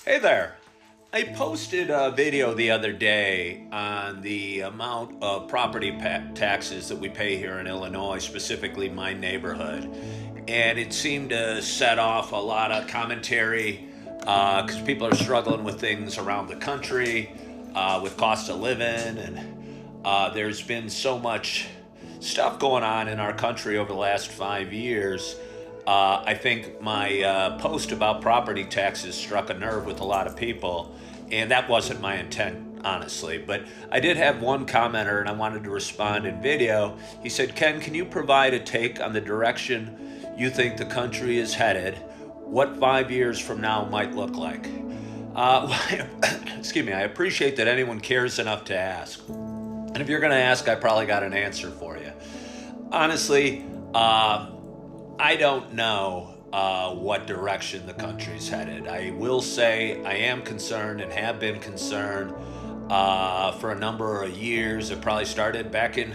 Hey there. I posted a video the other day on the amount of property taxes that we pay here in Illinois, specifically my neighborhood. And it seemed to set off a lot of commentary because people are struggling with things around the country, with cost of living, and there's been so much stuff going on in our country over the last 5 years. I think my post about property taxes struck a nerve with a lot of people, and that wasn't my intent, honestly. But I did have one commenter, and I wanted to respond in video. He said, Ken, can you provide a take on the direction you think the country is headed? What 5 years from now might look like? Excuse me, I appreciate that anyone cares enough to ask. And if you're going to ask, I probably got an answer for you. Honestly, I don't know what direction the country's headed. I will say I am concerned and have been concerned for a number of years. It probably started back in,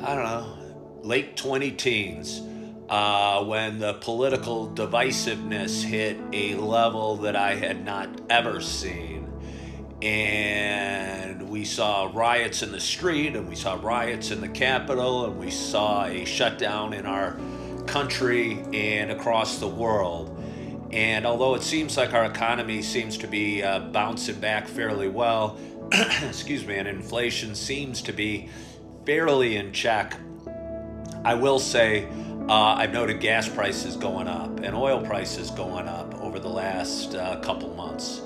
I don't know, late 20 teens when the political divisiveness hit a level that I had not ever seen. And we saw riots in the street, and we saw riots in the Capitol, and we saw a shutdown in our country and across the world. And although it seems like our economy seems to be bouncing back fairly well, excuse me, and inflation seems to be fairly in check, I will say I've noted gas prices going up and oil prices going up over the last couple months.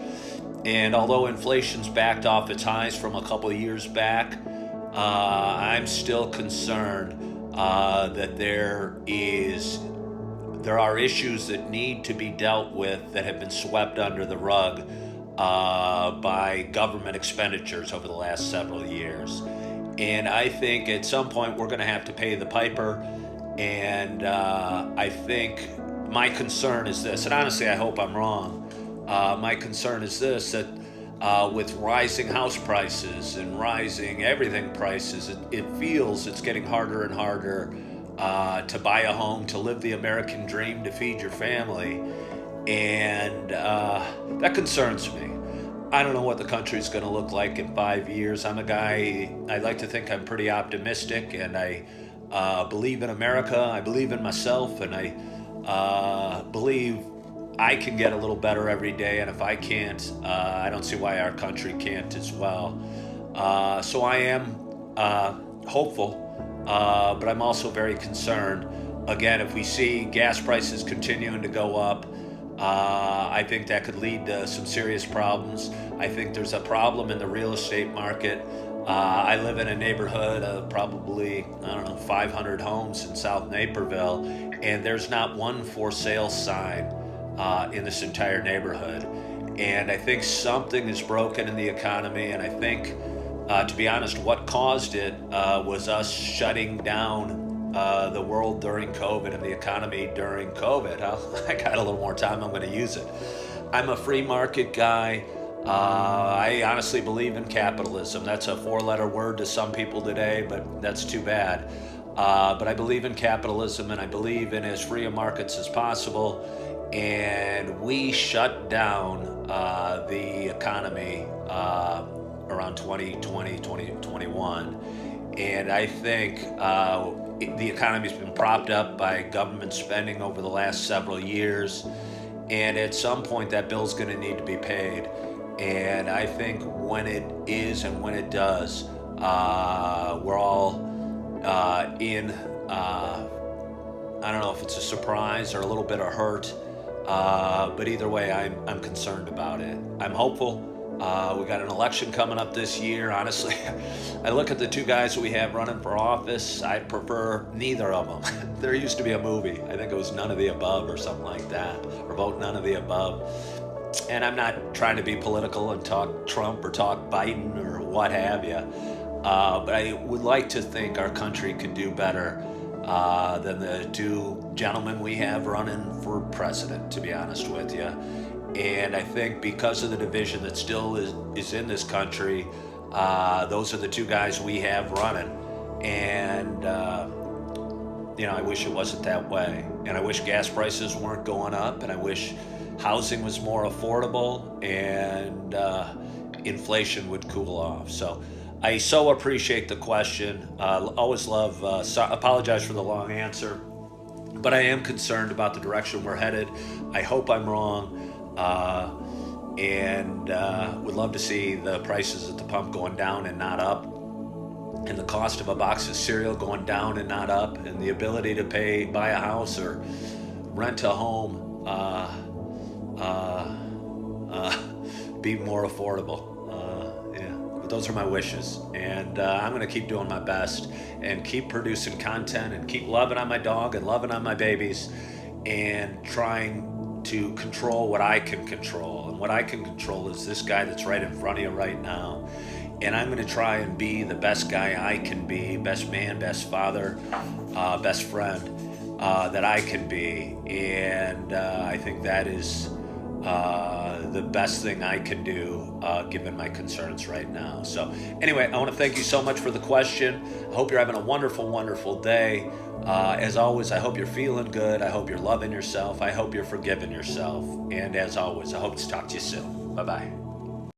And although inflation's backed off its highs from a couple of years back, I'm still concerned that there are issues that need to be dealt with that have been swept under the rug by government expenditures over the last several years. And I think at some point we're going to have to pay the piper. And I think my concern is this, and honestly I hope I'm wrong. My concern is this, that with rising house prices and rising everything prices, it feels it's getting harder and harder to buy a home, to live the American dream, to feed your family. And that concerns me. I don't know what the country's going to look like in 5 years. I'm a guy, I like to think I'm pretty optimistic, and I believe in America, I believe in myself, and I believe I can get a little better every day, and if I can't, I don't see why our country can't as well. So I am hopeful, but I'm also very concerned. Again, if we see gas prices continuing to go up, I think that could lead to some serious problems. I think there's a problem in the real estate market. I live in a neighborhood of probably, 500 homes in South Naperville, and there's not one for sale sign in this entire neighborhood. And I think something is broken in the economy, and I think, to be honest, what caused it was us shutting down the world during COVID and the economy during COVID. I got a little more time, I'm going to use it. I'm a free market guy. I honestly believe in capitalism. That's a four-letter word to some people today, but that's too bad. But I believe in capitalism, and I believe in as free a markets as possible. And we shut down the economy around 2020, 2021. And I think the economy's been propped up by government spending over the last several years. And at some point, that bill's going to need to be paid. And I think when it is and when it does, we're all in, I don't know if it's a surprise or a little bit of hurt. But either way, I'm concerned about it. I'm hopeful. We got an election coming up this year. Honestly, I look at the two guys that we have running for office. I prefer neither of them. There used to be a movie. I think it was None of the Above or something like that, or Vote None of the Above. And I'm not trying to be political and talk Trump or talk Biden or what have you. But I would like to think our country could do better than the two gentlemen we have running for president, to be honest with you. And I think because of the division that still is in this country, those are the two guys we have running. And, I wish it wasn't that way. And I wish gas prices weren't going up, and I wish housing was more affordable, and inflation would cool off. So I so appreciate the question. Always love, apologize for the long answer, but I am concerned about the direction we're headed. I hope I'm wrong, and would love to see the prices at the pump going down and not up, and the cost of a box of cereal going down and not up, and the ability to buy a house or rent a home be more affordable. Yeah, but those are my wishes, and I'm going to keep doing my best and keep producing content and keep loving on my dog and loving on my babies and trying to control what I can control. And what I can control is this guy that's right in front of you right now. And I'm going to try and be the best guy I can be, best man, best father, best friend that I can be. And I think that is the best thing I can do given my concerns right now. So anyway, I want to thank you so much for the question. I hope you're having a wonderful, wonderful day. As always, I hope you're feeling good. I hope you're loving yourself. I hope you're forgiving yourself. And as always, I hope to talk to you soon. Bye-bye.